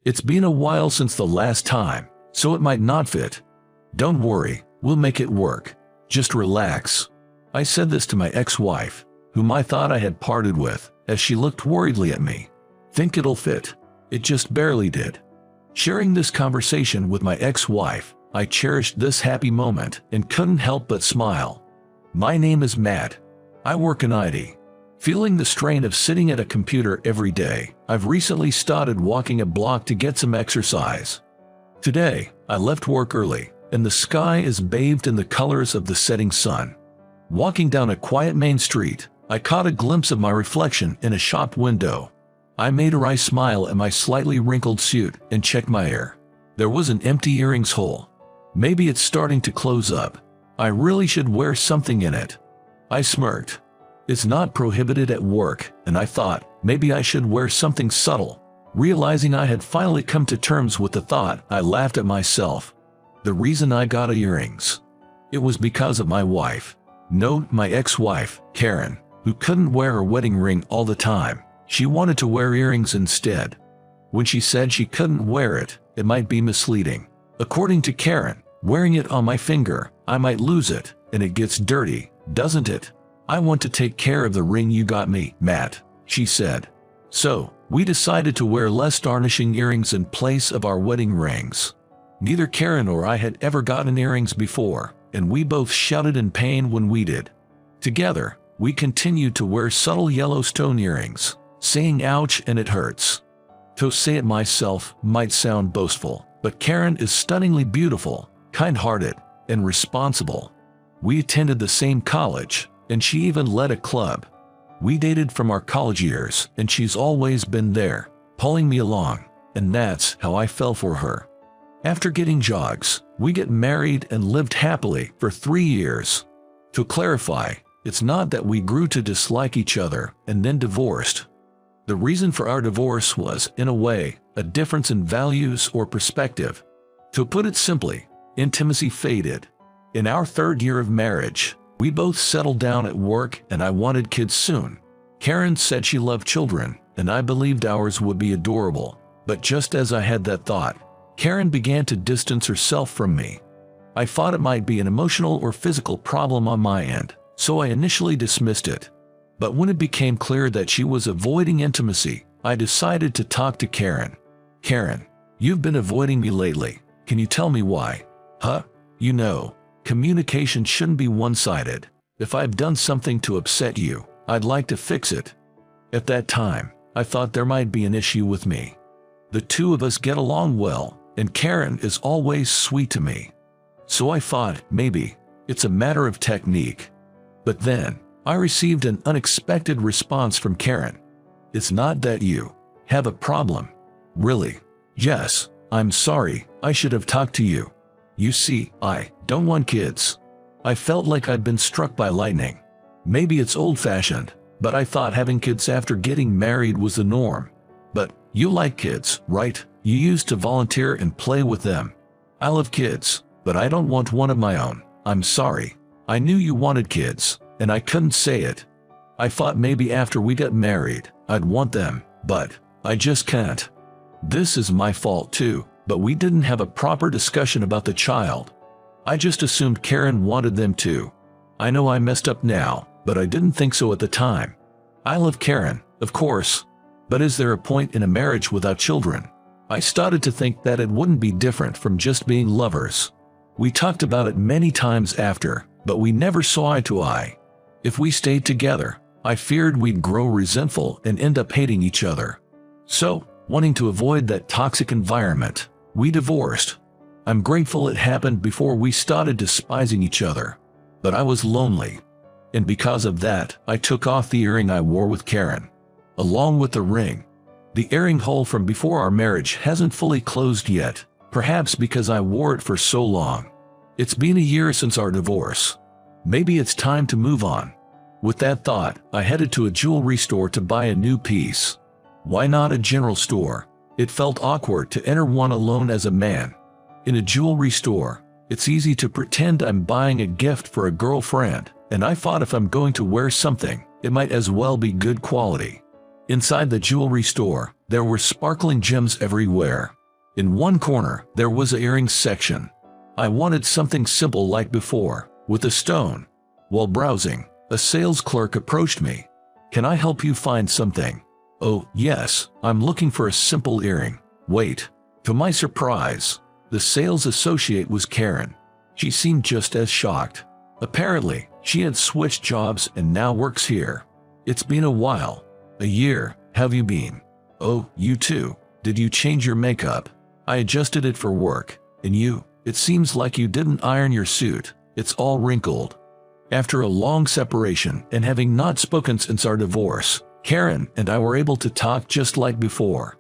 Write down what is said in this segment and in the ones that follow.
It's been a while since the last time, so it might not fit. Don't worry, we'll make it work. Just relax. I said this to my ex-wife, whom I thought I had parted with, as she looked worriedly at me. Think it'll fit? It just barely did. Sharing this conversation with my ex-wife, I cherished this happy moment and couldn't help but smile. My name is Matt. I work in IT. Feeling the strain of sitting at a computer every day, I've recently started walking a block to get some exercise. Today, I left work early, and the sky is bathed in the colors of the setting sun. Walking down a quiet main street, I caught a glimpse of my reflection in a shop window. I made a wry smile at my slightly wrinkled suit and checked my hair. There was an empty earrings hole. Maybe it's starting to close up. I really should wear something in it. I smirked. It's not prohibited at work, and I thought, maybe I should wear something subtle. Realizing I had finally come to terms with the thought, I laughed at myself. The reason I got earrings. It was because of my wife. No, my ex-wife, Karen, who couldn't wear her wedding ring all the time. She wanted to wear earrings instead. When she said she couldn't wear it, it might be misleading. According to Karen, wearing it on my finger, I might lose it, and it gets dirty, doesn't it? I want to take care of the ring you got me, Matt, she said. So, we decided to wear less tarnishing earrings in place of our wedding rings. Neither Karen or I had ever gotten earrings before, and we both shouted in pain when we did. Together, we continued to wear subtle yellow stone earrings, saying ouch and it hurts. To say it myself might sound boastful, but Karen is stunningly beautiful, kind-hearted, and responsible. We attended the same college, and she even led a club. We dated from our college years, and she's always been there, pulling me along, and that's how I fell for her. After getting jogs, we get married and lived happily for 3 years. To clarify, it's not that we grew to dislike each other and then divorced. The reason for our divorce was, in a way, a difference in values or perspective. To put it simply, intimacy faded. In our 3rd year of marriage, we both settled down at work and I wanted kids soon. Karen said she loved children, and I believed ours would be adorable. But just as I had that thought, Karen began to distance herself from me. I thought it might be an emotional or physical problem on my end, so I initially dismissed it. But when it became clear that she was avoiding intimacy, I decided to talk to Karen. Karen, you've been avoiding me lately. Can you tell me why? Huh? You know, communication shouldn't be one-sided. If I've done something to upset you, I'd like to fix it. At that time, I thought there might be an issue with me. The two of us get along well, and Karen is always sweet to me. So I thought, maybe, it's a matter of technique. But then, I received an unexpected response from Karen. It's not that you have a problem. Really? Yes, I'm sorry, I should have talked to you. You see, I don't want kids. I felt like I'd been struck by lightning. Maybe it's old-fashioned, but I thought having kids after getting married was the norm. But you like kids, right? You used to volunteer and play with them. I love kids, but I don't want one of my own. I'm sorry. I knew you wanted kids, and I couldn't say it. I thought maybe after we got married, I'd want them, but I just can't. This is my fault too, but we didn't have a proper discussion about the child. I just assumed Karen wanted them too. I know I messed up now, but I didn't think so at the time. I love Karen, of course. But is there a point in a marriage without children? I started to think that it wouldn't be different from just being lovers. We talked about it many times after, but we never saw eye to eye. If we stayed together, I feared we'd grow resentful and end up hating each other. So, wanting to avoid that toxic environment, we divorced. I'm grateful it happened before we started despising each other. But I was lonely. And because of that, I took off the earring I wore with Karen. Along with the ring. The earring hole from before our marriage hasn't fully closed yet, perhaps because I wore it for so long. It's been a year since our divorce. Maybe it's time to move on. With that thought, I headed to a jewelry store to buy a new piece. Why not a general store? It felt awkward to enter one alone as a man. In a jewelry store, it's easy to pretend I'm buying a gift for a girlfriend, and I thought if I'm going to wear something, it might as well be good quality. Inside the jewelry store, There were sparkling gems everywhere. In one corner, there was a earring section. I wanted something simple like before, with a stone. While browsing, a sales clerk approached me. "Can I help you find something?" "Oh, yes, I'm looking for a simple earring." "Wait." To my surprise, the sales associate was Karen. She seemed just as shocked. Apparently, she had switched jobs and now works here. "It's been a while." "A year, have you been?" "Oh, you too. Did you change your makeup?" "I adjusted it for work. And you? It seems like you didn't iron your suit. It's all wrinkled." After a long separation and having not spoken since our divorce, Karen and I were able to talk just like before.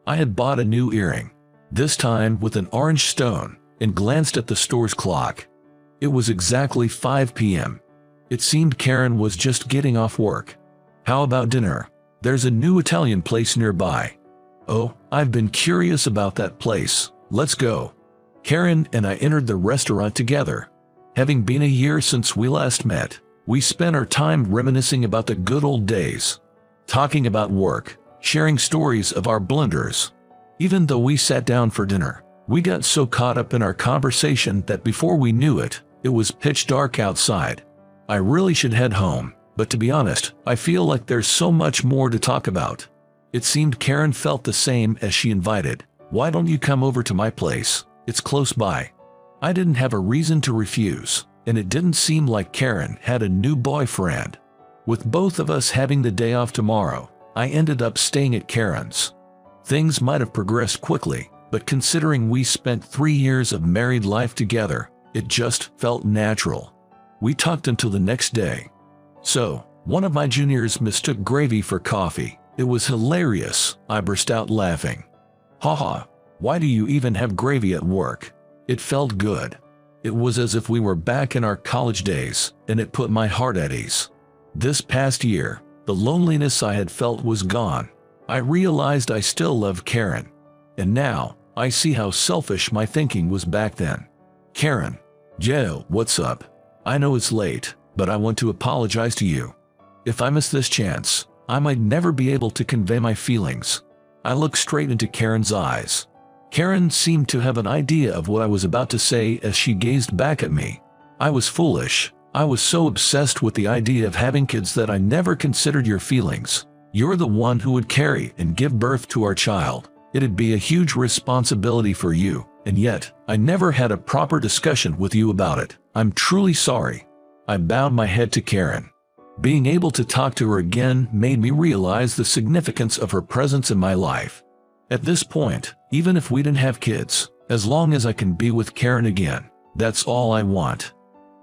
I had bought a new earring, this time with an orange stone, and glanced at the store's clock. It was exactly 5 p.m. It seemed Karen was just getting off work. "How about dinner? There's a new Italian place nearby." "Oh, I've been curious about that place. Let's go." Karen and I entered the restaurant together. Having been a year since we last met, we spent our time reminiscing about the good old days, talking about work, sharing stories of our blunders. Even though we sat down for dinner, we got so caught up in our conversation that before we knew it, it was pitch dark outside. I really should head home, but to be honest, I feel like there's so much more to talk about. It seemed Karen felt the same as she invited. "Why don't you come over to my place? It's close by." I didn't have a reason to refuse, and it didn't seem like Karen had a new boyfriend. With both of us having the day off tomorrow, I ended up staying at Karen's. Things might have progressed quickly, but considering we spent 3 years of married life together, it just felt natural. We talked until the next day. So, one of my juniors mistook gravy for coffee. It was hilarious. I burst out laughing. "Haha, why do you even have gravy at work?" It felt good. It was as if we were back in our college days, and it put my heart at ease. This past year, the loneliness I had felt was gone. I realized I still loved Karen. And now, I see how selfish my thinking was back then. "Karen." "Joe, what's up? I know it's late, but I want to apologize to you. If I miss this chance, I might never be able to convey my feelings." I looked straight into Karen's eyes. Karen seemed to have an idea of what I was about to say as she gazed back at me. "I was foolish. I was so obsessed with the idea of having kids that I never considered your feelings. You're the one who would carry and give birth to our child. It'd be a huge responsibility for you, and yet, I never had a proper discussion with you about it. I'm truly sorry." I bowed my head to Karen. Being able to talk to her again made me realize the significance of her presence in my life. At this point, even if we didn't have kids, as long as I can be with Karen again, that's all I want.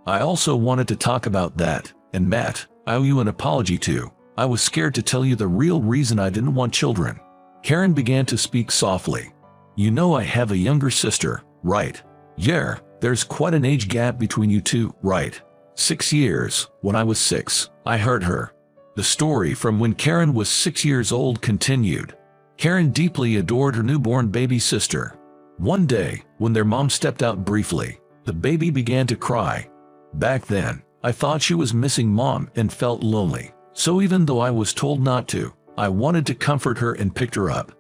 I also wanted to talk about that, and Matt, I owe you an apology too. I was scared to tell you the real reason I didn't want children. Karen began to speak softly. "You know I have a younger sister, right?" "Yeah, there's quite an age gap between you two, right?" 6 years. When I was 6, I heard her." The story from when Karen was 6 years old continued. Karen deeply adored her newborn baby sister. One day, when their mom stepped out briefly, the baby began to cry. Back then, I thought she was missing mom and felt lonely, so even though I was told not to, I wanted to comfort her and picked her up.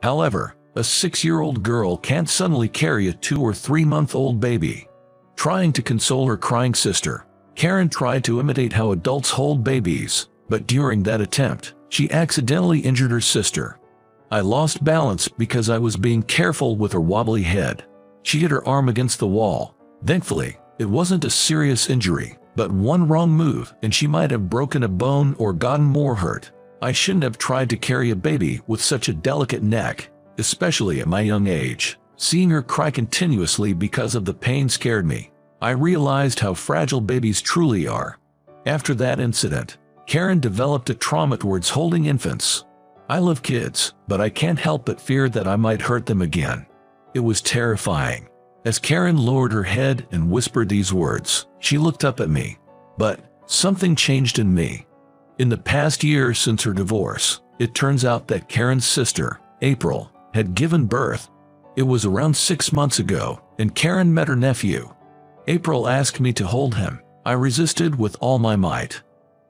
However, a 6-year-old girl can't suddenly carry a 2 or 3-month-old baby. Trying to console her crying sister, Karen tried to imitate how adults hold babies, but during that attempt, she accidentally injured her sister. I lost balance because I was being careful with her wobbly head. She hit her arm against the wall. Thankfully, it wasn't a serious injury, but one wrong move and she might have broken a bone or gotten more hurt. I shouldn't have tried to carry a baby with such a delicate neck, especially at my young age. Seeing her cry continuously because of the pain scared me. I realized how fragile babies truly are. After that incident, Karen developed a trauma towards holding infants. I love kids, but I can't help but fear that I might hurt them again. It was terrifying. As Karen lowered her head and whispered these words, she looked up at me. But something changed in me. In the past year since her divorce, it turns out that Karen's sister, April, had given birth. It was around 6 months ago, and Karen met her nephew. April asked me to hold him. I resisted with all my might.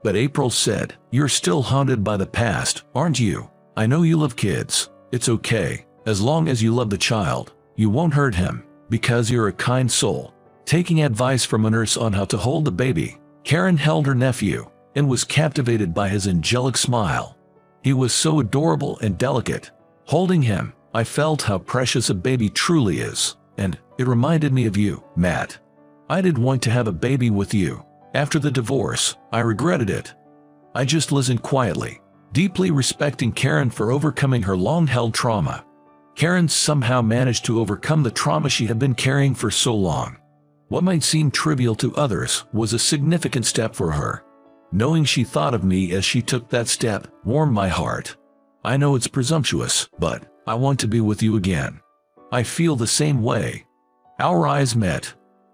But April said, "You're still haunted by the past, aren't you? I know you love kids, It's okay, as long as you love the child, you won't hurt him, because you're a kind soul. Taking advice from a nurse on how to hold the baby, Karen held her nephew and was captivated by his angelic smile. He was so adorable and delicate. Holding him, I felt how precious a baby truly is, and it reminded me of you, Matt. I did want to have a baby with you. After the divorce, I regretted it. I just listened quietly, deeply respecting Karen for overcoming her long-held trauma. Karen somehow managed to overcome the trauma she had been carrying for so long. What might seem trivial to others was a significant step for her. Knowing she thought of me as she took that step warmed my heart. I know it's presumptuous, but I want to be with you again. I feel the same way. Our eyes met.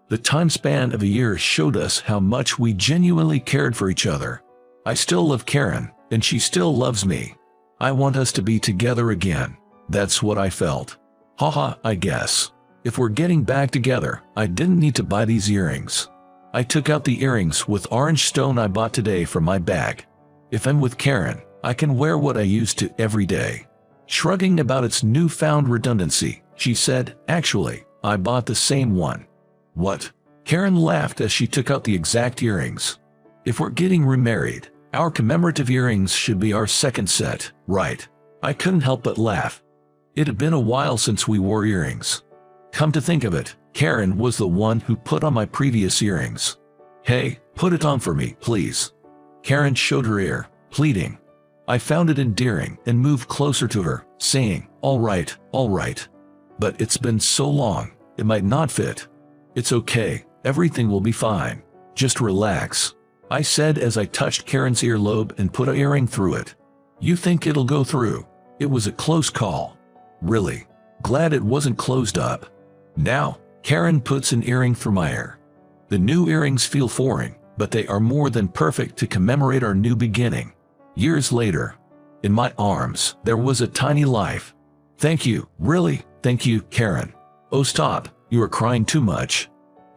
The time span of a year showed us how much we genuinely cared for each other. I still love Karen, and she still loves me. I want us to be together again. That's what I felt. Haha, I guess. If we're getting back together, I didn't need to buy these earrings. I took out the earrings with orange stone I bought today from my bag. If I'm with Karen, I can wear what I used to every day. Shrugging about its newfound redundancy, she said, actually, I bought the same one. What? Karen laughed as she took out the exact earrings. If we're getting remarried, our commemorative earrings should be our second set, right? I couldn't help but laugh. It had been a while since we wore earrings. Come to think of it, Karen was the one who put on my previous earrings. Hey, put it on for me, please. Karen showed her ear, pleading. I found it endearing and moved closer to her, saying, all right. But it's been so long, it might not fit. It's okay, everything will be fine. Just relax, I said as I touched Karen's earlobe and put an earring through it. You think it'll go through? It was a close call. Really? Glad it wasn't closed up. Now, Karen puts an earring through my ear. The new earrings feel foreign, but they are more than perfect to commemorate our new beginning. Years later, in my arms, there was a tiny life. Thank you, really, thank you, Karen. Oh stop, you are crying too much.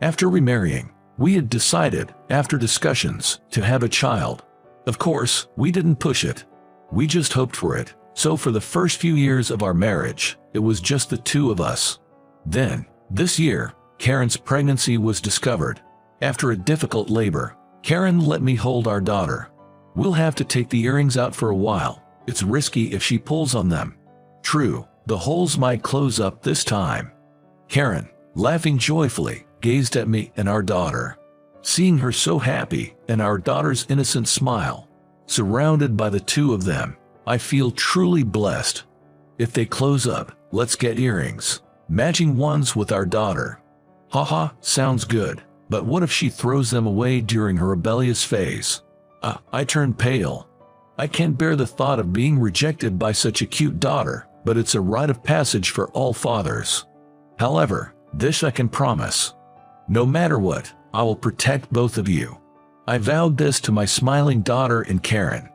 After remarrying, we had decided, after discussions, to have a child. Of course, we didn't push it. We just hoped for it, so for the first few years of our marriage, it was just the two of us. Then, this year, Karen's pregnancy was discovered. After a difficult labor, Karen let me hold our daughter. We'll have to take the earrings out for a while. It's risky if she pulls on them. True, the holes might close up this time. Karen, laughing joyfully, gazed at me and our daughter. Seeing her so happy and our daughter's innocent smile, surrounded by the two of them, I feel truly blessed. If they close up, let's get earrings, matching ones with our daughter. Haha, sounds good, but what if she throws them away during her rebellious phase? I turned pale. I can't bear the thought of being rejected by such a cute daughter, but it's a rite of passage for all fathers. However, this I can promise. No matter what, I will protect both of you. I vowed this to my smiling daughter and Karen.